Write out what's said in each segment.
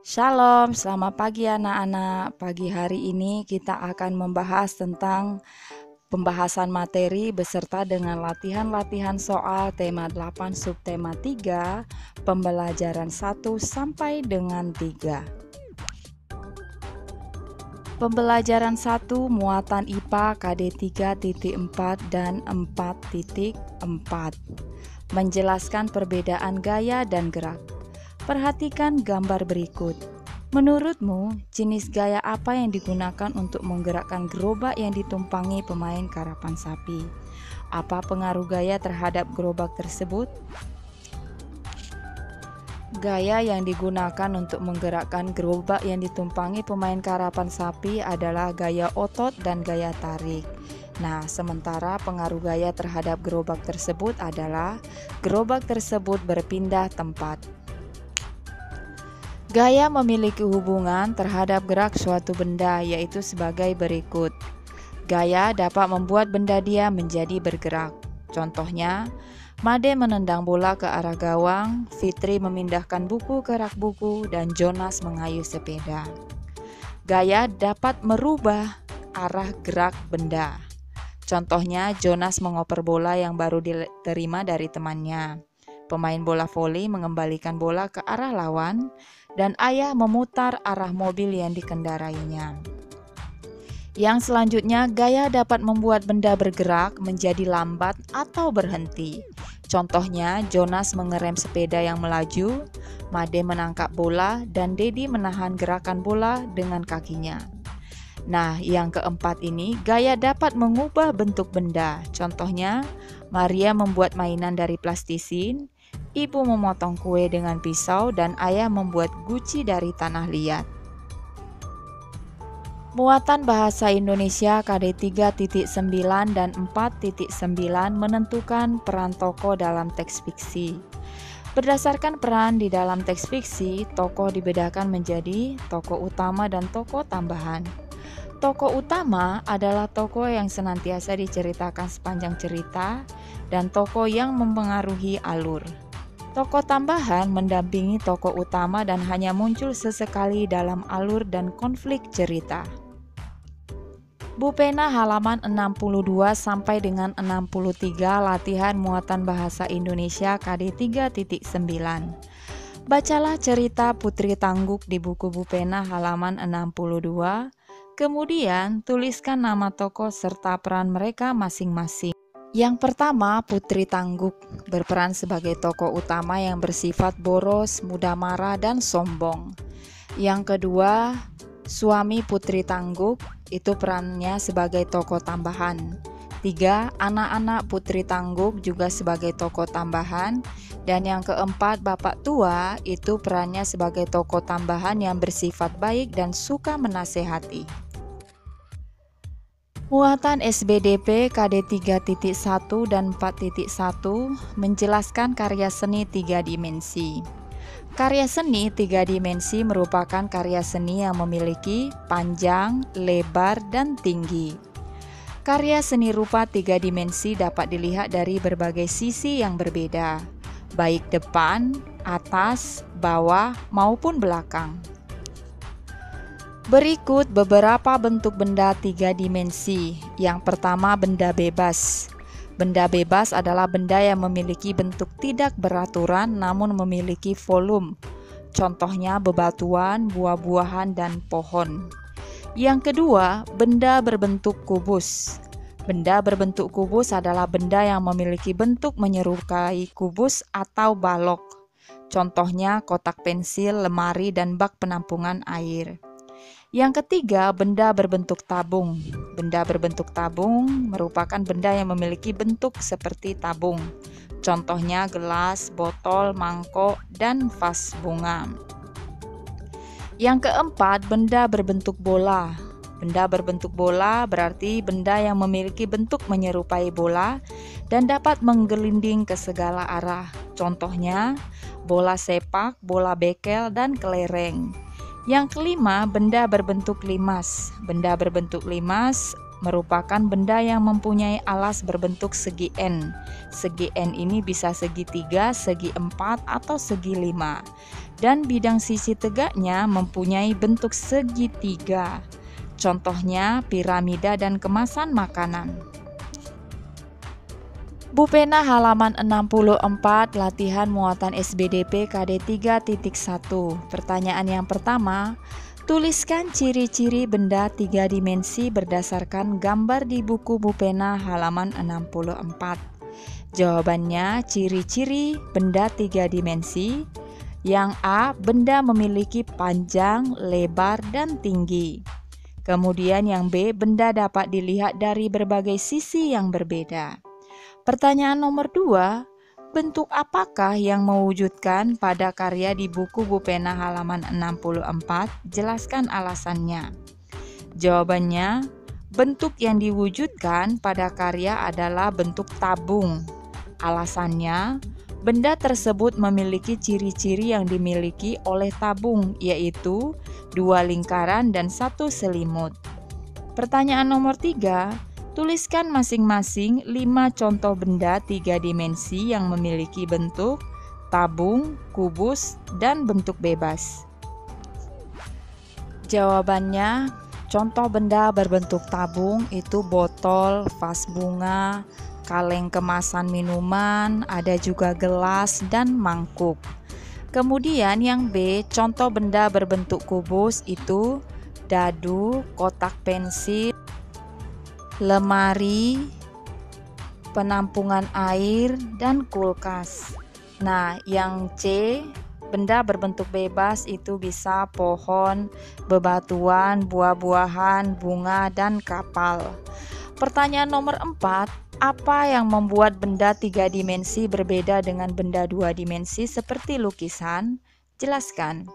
Shalom, selamat pagi anak-anak. Pagi hari ini kita akan membahas tentang pembahasan materi beserta dengan latihan-latihan soal tema 8 subtema 3, pembelajaran 1 sampai dengan 3. Pembelajaran 1 muatan IPA KD 3.4 dan 4.4. Menjelaskan perbedaan gaya dan gerak. Perhatikan gambar berikut. Menurutmu, jenis gaya apa yang digunakan untuk menggerakkan gerobak yang ditumpangi pemain karapan sapi? Apa pengaruh gaya terhadap gerobak tersebut? Gaya yang digunakan untuk menggerakkan gerobak yang ditumpangi pemain karapan sapi adalah gaya otot dan gaya tarik. Nah, sementara pengaruh gaya terhadap gerobak tersebut adalah gerobak tersebut berpindah tempat. Gaya memiliki hubungan terhadap gerak suatu benda, yaitu sebagai berikut. Gaya dapat membuat benda dia menjadi bergerak. Contohnya, Made menendang bola ke arah gawang, Fitri memindahkan buku ke rak buku, dan Jonas mengayuh sepeda. Gaya dapat merubah arah gerak benda. Contohnya, Jonas mengoper bola yang baru diterima dari temannya. Pemain bola voli mengembalikan bola ke arah lawan, dan ayah memutar arah mobil yang dikendarainya. Yang selanjutnya, gaya dapat membuat benda bergerak menjadi lambat atau berhenti. Contohnya, Jonas mengerem sepeda yang melaju, Made menangkap bola, dan Dedi menahan gerakan bola dengan kakinya. Nah, yang keempat ini, gaya dapat mengubah bentuk benda. Contohnya, Maria membuat mainan dari plastisin, ibu memotong kue dengan pisau, dan ayah membuat guci dari tanah liat. Muatan bahasa Indonesia KD 3.9 dan 4.9 menentukan peran tokoh dalam teks fiksi. Berdasarkan peran di dalam teks fiksi, tokoh dibedakan menjadi tokoh utama dan tokoh tambahan. Tokoh utama adalah tokoh yang senantiasa diceritakan sepanjang cerita dan tokoh yang mempengaruhi alur. Tokoh tambahan mendampingi tokoh utama dan hanya muncul sesekali dalam alur dan konflik cerita. Bu Pena halaman 62 sampai dengan 63 latihan muatan bahasa Indonesia KD 3.9. Bacalah cerita Putri Tangguk di buku Bu Pena halaman 62. Kemudian tuliskan nama tokoh serta peran mereka masing-masing. Yang pertama, Putri Tangguk berperan sebagai tokoh utama yang bersifat boros, mudah marah, dan sombong. Yang kedua, suami Putri Tangguk itu perannya sebagai tokoh tambahan. 3. Anak-anak Putri Tangguk juga sebagai tokoh tambahan. Dan yang keempat, Bapak Tua itu perannya sebagai tokoh tambahan yang bersifat baik dan suka menasehati. Muatan SBDP KD 3.1 dan 4.1 menjelaskan karya seni 3 dimensi. Karya seni 3 dimensi merupakan karya seni yang memiliki panjang, lebar, dan tinggi. Karya seni rupa 3 dimensi dapat dilihat dari berbagai sisi yang berbeda, baik depan, atas, bawah, maupun belakang. Berikut beberapa bentuk benda 3 dimensi. Yang pertama, benda bebas. Benda bebas adalah benda yang memiliki bentuk tidak beraturan namun memiliki volume. Contohnya bebatuan, buah-buahan, dan pohon. Yang kedua, benda berbentuk kubus. Benda berbentuk kubus adalah benda yang memiliki bentuk menyerupai kubus atau balok. Contohnya kotak pensil, lemari, dan bak penampungan air. Yang ketiga, benda berbentuk tabung. Benda berbentuk tabung merupakan benda yang memiliki bentuk seperti tabung. Contohnya gelas, botol, mangkok, dan vas bunga. Yang keempat, benda berbentuk bola. Benda berbentuk bola berarti benda yang memiliki bentuk menyerupai bola dan dapat menggelinding ke segala arah. Contohnya bola sepak, bola bekel, dan kelereng. Yang kelima, benda berbentuk limas. Benda berbentuk limas merupakan benda yang mempunyai alas berbentuk segi N. Segi N ini bisa segi 3, segi 4, atau segi 5. Dan bidang sisi tegaknya mempunyai bentuk segitiga. Contohnya piramida dan kemasan makanan. Bu Pena halaman 64, latihan muatan SBDP KD 3.1. Pertanyaan yang pertama, tuliskan ciri-ciri benda 3 dimensi berdasarkan gambar di buku Bu Pena halaman 64. Jawabannya, ciri-ciri benda 3 dimensi. Yang A, benda memiliki panjang, lebar, dan tinggi. Kemudian yang B, benda dapat dilihat dari berbagai sisi yang berbeda. Pertanyaan nomor 2, bentuk apakah yang mewujudkan pada karya di buku Bu Pena halaman 64? Jelaskan alasannya. Jawabannya, bentuk yang diwujudkan pada karya adalah bentuk tabung. Alasannya, benda tersebut memiliki ciri-ciri yang dimiliki oleh tabung, yaitu 2 lingkaran dan 1 selimut. Pertanyaan nomor 3, tuliskan masing-masing 5 contoh benda 3 dimensi yang memiliki bentuk tabung, kubus, dan bentuk bebas. Jawabannya, contoh benda berbentuk tabung itu botol, vas bunga, kaleng kemasan minuman, ada juga gelas dan mangkuk. Kemudian yang B, contoh benda berbentuk kubus itu dadu, kotak pensil, lemari, penampungan air, dan kulkas. Nah, yang C, benda berbentuk bebas itu bisa pohon, bebatuan, buah-buahan, bunga, dan kapal. Pertanyaan nomor 4, apa yang membuat benda 3 dimensi berbeda dengan benda 2 dimensi seperti lukisan? Jelaskan.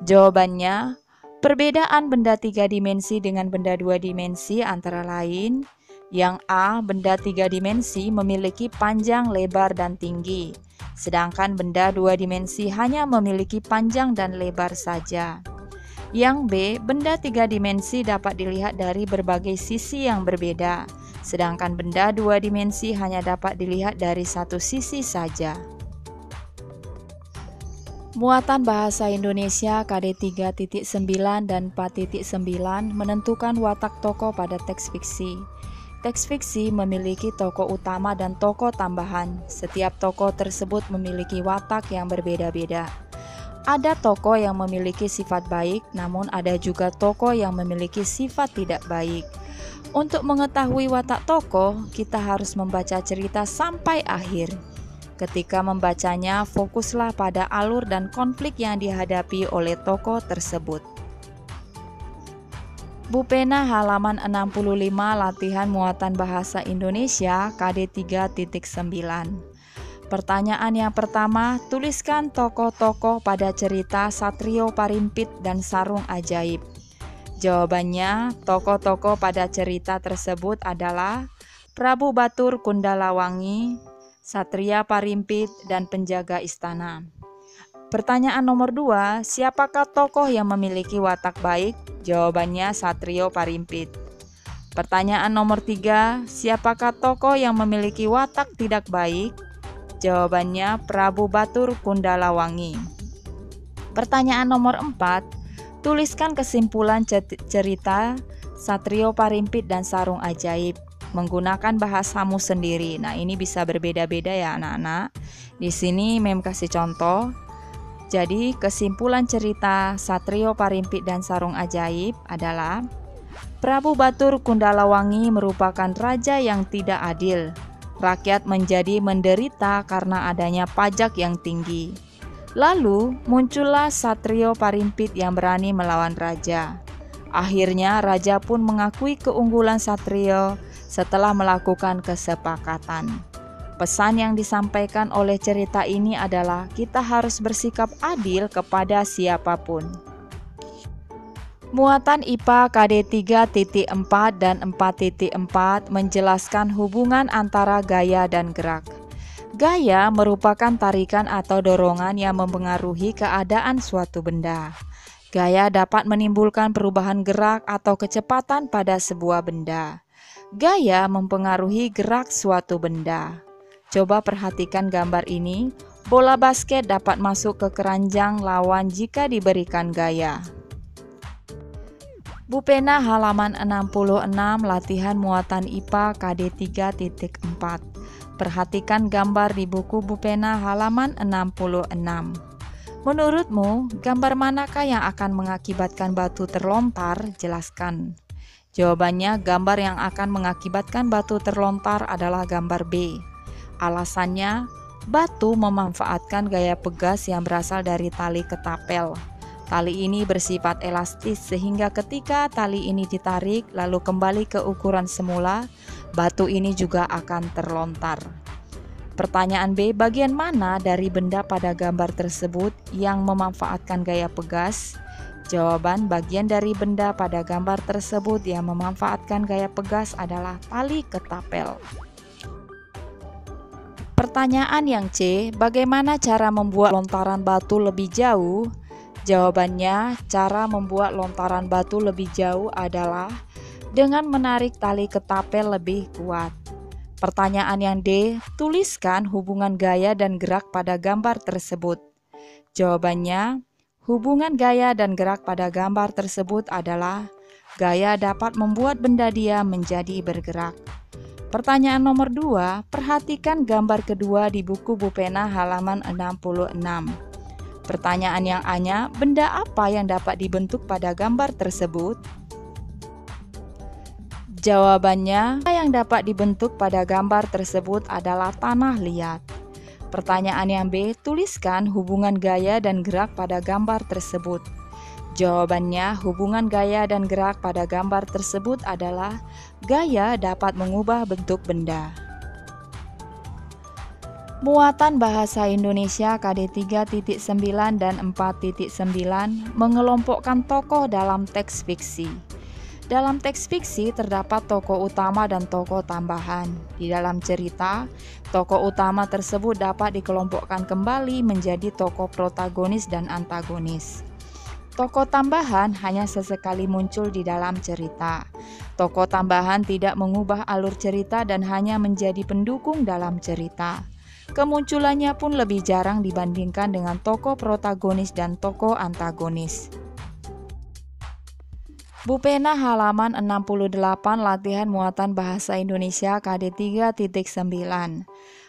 Jawabannya, perbedaan benda 3 dimensi dengan benda 2 dimensi antara lain, yang A, benda 3 dimensi memiliki panjang, lebar, dan tinggi, sedangkan benda 2 dimensi hanya memiliki panjang dan lebar saja. Yang B, benda 3 dimensi dapat dilihat dari berbagai sisi yang berbeda, sedangkan benda 2 dimensi hanya dapat dilihat dari satu sisi saja. Muatan Bahasa Indonesia KD 3.9 dan 4.9 menentukan watak tokoh pada teks fiksi. Teks fiksi memiliki tokoh utama dan tokoh tambahan. Setiap tokoh tersebut memiliki watak yang berbeda-beda. Ada tokoh yang memiliki sifat baik, namun ada juga tokoh yang memiliki sifat tidak baik. Untuk mengetahui watak tokoh, kita harus membaca cerita sampai akhir. Ketika membacanya, fokuslah pada alur dan konflik yang dihadapi oleh tokoh tersebut. Bu Pena halaman 65, latihan muatan bahasa Indonesia KD 3.9. Pertanyaan yang pertama, tuliskan tokoh-tokoh pada cerita Satrio Parimpit dan Sarung Ajaib. Jawabannya, tokoh-tokoh pada cerita tersebut adalah Prabu Batur Kundalawangi, Satria Parimpit, dan penjaga istana. Pertanyaan nomor 2, siapakah tokoh yang memiliki watak baik? Jawabannya Satrio Parimpit. Pertanyaan nomor 3, siapakah tokoh yang memiliki watak tidak baik? Jawabannya Prabu Batur Kundalawangi. Pertanyaan nomor 4, tuliskan kesimpulan cerita Satrio Parimpit dan Sarung Ajaib menggunakan bahasamu sendiri. Nah, ini bisa berbeda-beda ya anak-anak. Di sini Mem kasih contoh. Jadi, kesimpulan cerita Satrio Parimpit dan Sarung Ajaib adalah Prabu Batur Kundalawangi merupakan raja yang tidak adil. Rakyat menjadi menderita karena adanya pajak yang tinggi. Lalu muncullah Satrio Parimpit yang berani melawan raja. Akhirnya raja pun mengakui keunggulan Satrio setelah melakukan kesepakatan. Pesan yang disampaikan oleh cerita ini adalah kita harus bersikap adil kepada siapapun. Muatan IPA KD 3.4 dan 4.4 menjelaskan hubungan antara gaya dan gerak. Gaya merupakan tarikan atau dorongan yang mempengaruhi keadaan suatu benda. Gaya dapat menimbulkan perubahan gerak atau kecepatan pada sebuah benda. Gaya mempengaruhi gerak suatu benda. Coba perhatikan gambar ini. Bola basket dapat masuk ke keranjang lawan jika diberikan gaya. Bu Pena halaman 66 latihan muatan IPA KD 3.4. Perhatikan gambar di buku Bu Pena halaman 66. Menurutmu, gambar manakah yang akan mengakibatkan batu terlontar? Jelaskan. Jawabannya, gambar yang akan mengakibatkan batu terlontar adalah gambar B. Alasannya, batu memanfaatkan gaya pegas yang berasal dari tali ketapel. Tali ini bersifat elastis sehingga ketika tali ini ditarik lalu kembali ke ukuran semula, batu ini juga akan terlontar. Pertanyaan B, bagian mana dari benda pada gambar tersebut yang memanfaatkan gaya pegas? Jawaban, bagian dari benda pada gambar tersebut yang memanfaatkan gaya pegas adalah tali ketapel. Pertanyaan yang C, bagaimana cara membuat lontaran batu lebih jauh? Jawabannya, cara membuat lontaran batu lebih jauh adalah dengan menarik tali ketapel lebih kuat. Pertanyaan yang D, tuliskan hubungan gaya dan gerak pada gambar tersebut. Jawabannya, hubungan gaya dan gerak pada gambar tersebut adalah gaya dapat membuat benda diam menjadi bergerak. Pertanyaan nomor 2, perhatikan gambar kedua di buku Bu Pena halaman 66. Pertanyaan yang A-nya, benda apa yang dapat dibentuk pada gambar tersebut? Jawabannya, yang dapat dibentuk pada gambar tersebut adalah tanah liat. Pertanyaan yang B, tuliskan hubungan gaya dan gerak pada gambar tersebut. Jawabannya, hubungan gaya dan gerak pada gambar tersebut adalah gaya dapat mengubah bentuk benda. Muatan Bahasa Indonesia KD 3.9 dan 4.9 mengelompokkan tokoh dalam teks fiksi. Dalam teks fiksi terdapat tokoh utama dan tokoh tambahan. Di dalam cerita, tokoh utama tersebut dapat dikelompokkan kembali menjadi tokoh protagonis dan antagonis. Tokoh tambahan hanya sesekali muncul di dalam cerita. Tokoh tambahan tidak mengubah alur cerita dan hanya menjadi pendukung dalam cerita. Kemunculannya pun lebih jarang dibandingkan dengan tokoh protagonis dan tokoh antagonis. Bu Pena halaman 68 latihan muatan Bahasa Indonesia KD 3.9.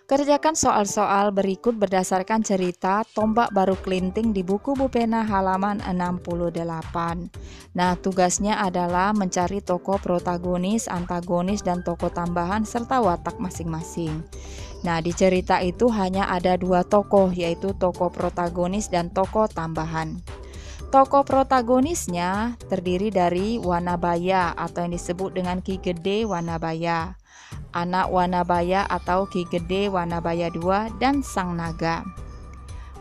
Kerjakan soal-soal berikut berdasarkan cerita Tombak Baru Kelinting di buku Bu Pena halaman 68. Nah, tugasnya adalah mencari tokoh protagonis, antagonis, dan tokoh tambahan serta watak masing-masing. Nah, di cerita itu hanya ada 2 tokoh, yaitu tokoh protagonis dan tokoh tambahan. Tokoh protagonisnya terdiri dari Wanabaya atau yang disebut dengan Ki Gede Wanabaya, anak Wanabaya atau Ki Gede Wanabaya II, dan Sang Naga.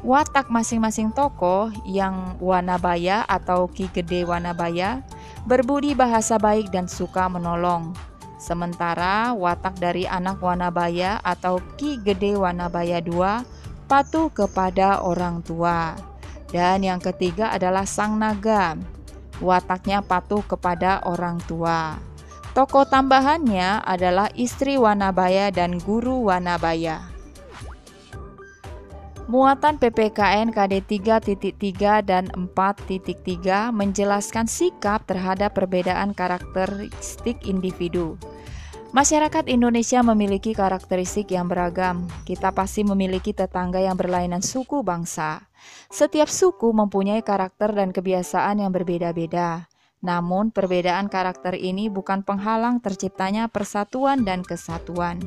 Watak masing-masing tokoh yang Wanabaya atau Ki Gede Wanabaya berbudi bahasa baik dan suka menolong. Sementara watak dari anak Wanabaya atau Ki Gede Wanabaya II patuh kepada orang tua. Dan yang ketiga adalah Sang Naga. Wataknya patuh kepada orang tua. Tokoh tambahannya adalah istri Wanabaya dan guru Wanabaya. Muatan PPKN KD 3.3 dan 4.3 menjelaskan sikap terhadap perbedaan karakteristik individu. Masyarakat Indonesia memiliki karakteristik yang beragam. Kita pasti memiliki tetangga yang berlainan suku bangsa. Setiap suku mempunyai karakter dan kebiasaan yang berbeda-beda. Namun, perbedaan karakter ini bukan penghalang terciptanya persatuan dan kesatuan.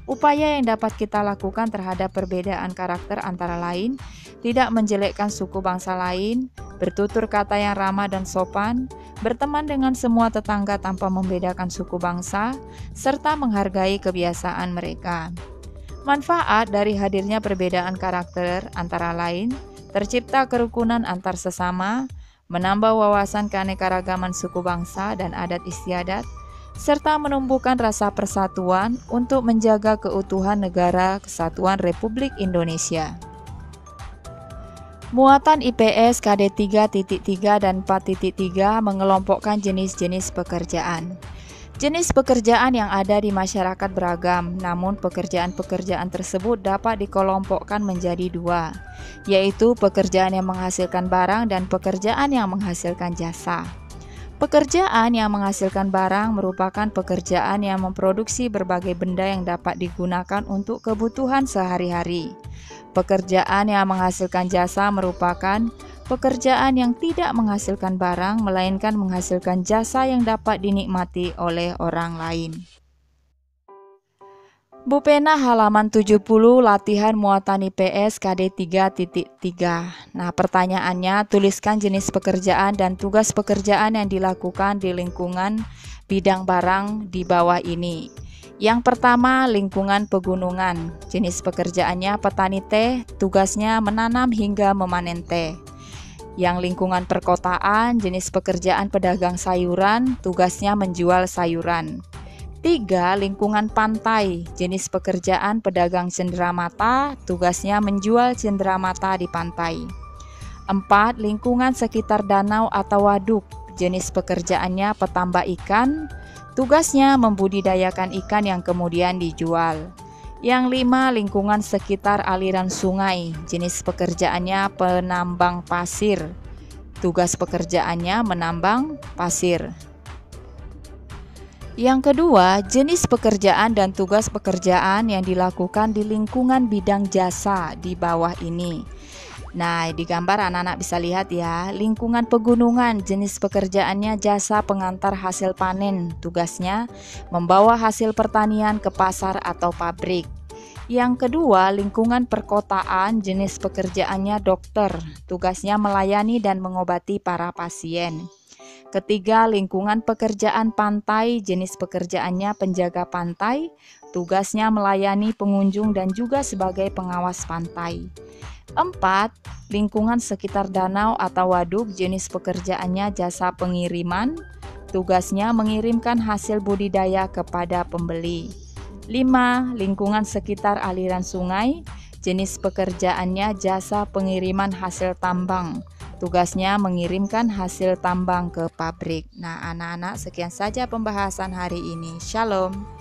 Upaya yang dapat kita lakukan terhadap perbedaan karakter antara lain, tidak menjelekkan suku bangsa lain, bertutur kata yang ramah dan sopan, berteman dengan semua tetangga tanpa membedakan suku bangsa, serta menghargai kebiasaan mereka. Manfaat dari hadirnya perbedaan karakter antara lain, tercipta kerukunan antar sesama, menambah wawasan keanekaragaman suku bangsa dan adat istiadat, serta menumbuhkan rasa persatuan untuk menjaga keutuhan Negara Kesatuan Republik Indonesia. Muatan IPS KD 3.3 dan 4.3 mengelompokkan jenis-jenis pekerjaan. Jenis pekerjaan yang ada di masyarakat beragam, namun pekerjaan-pekerjaan tersebut dapat dikelompokkan menjadi dua, yaitu pekerjaan yang menghasilkan barang dan pekerjaan yang menghasilkan jasa. Pekerjaan yang menghasilkan barang merupakan pekerjaan yang memproduksi berbagai benda yang dapat digunakan untuk kebutuhan sehari-hari. Pekerjaan yang menghasilkan jasa merupakan pekerjaan yang tidak menghasilkan barang, melainkan menghasilkan jasa yang dapat dinikmati oleh orang lain. Bu Pena halaman 70, latihan muatan IPS KD 3.3. Nah, pertanyaannya, tuliskan jenis pekerjaan dan tugas pekerjaan yang dilakukan di lingkungan bidang barang di bawah ini. Yang pertama, lingkungan pegunungan. Jenis pekerjaannya petani teh, tugasnya menanam hingga memanen teh. Yang lingkungan perkotaan, jenis pekerjaan pedagang sayuran, tugasnya menjual sayuran. 3. Lingkungan pantai, jenis pekerjaan pedagang cenderamata, tugasnya menjual cenderamata di pantai. 4. Lingkungan sekitar danau atau waduk, jenis pekerjaannya petambak ikan, tugasnya membudidayakan ikan yang kemudian dijual. Yang 5. Lingkungan sekitar aliran sungai, jenis pekerjaannya penambang pasir, tugas pekerjaannya menambang pasir. Yang kedua, jenis pekerjaan dan tugas pekerjaan yang dilakukan di lingkungan bidang jasa di bawah ini. Nah, di gambar anak-anak bisa lihat ya, lingkungan pegunungan, jenis pekerjaannya jasa pengantar hasil panen, tugasnya membawa hasil pertanian ke pasar atau pabrik. Yang kedua, lingkungan perkotaan, jenis pekerjaannya dokter, tugasnya melayani dan mengobati para pasien. Ketiga, lingkungan pekerjaan pantai, jenis pekerjaannya penjaga pantai, tugasnya melayani pengunjung dan juga sebagai pengawas pantai. 4. Lingkungan sekitar danau atau waduk, jenis pekerjaannya jasa pengiriman, tugasnya mengirimkan hasil budidaya kepada pembeli. 5. Lingkungan sekitar aliran sungai, jenis pekerjaannya jasa pengiriman hasil tambang, tugasnya mengirimkan hasil tambang ke pabrik. Nah, anak-anak, sekian saja pembahasan hari ini. Shalom.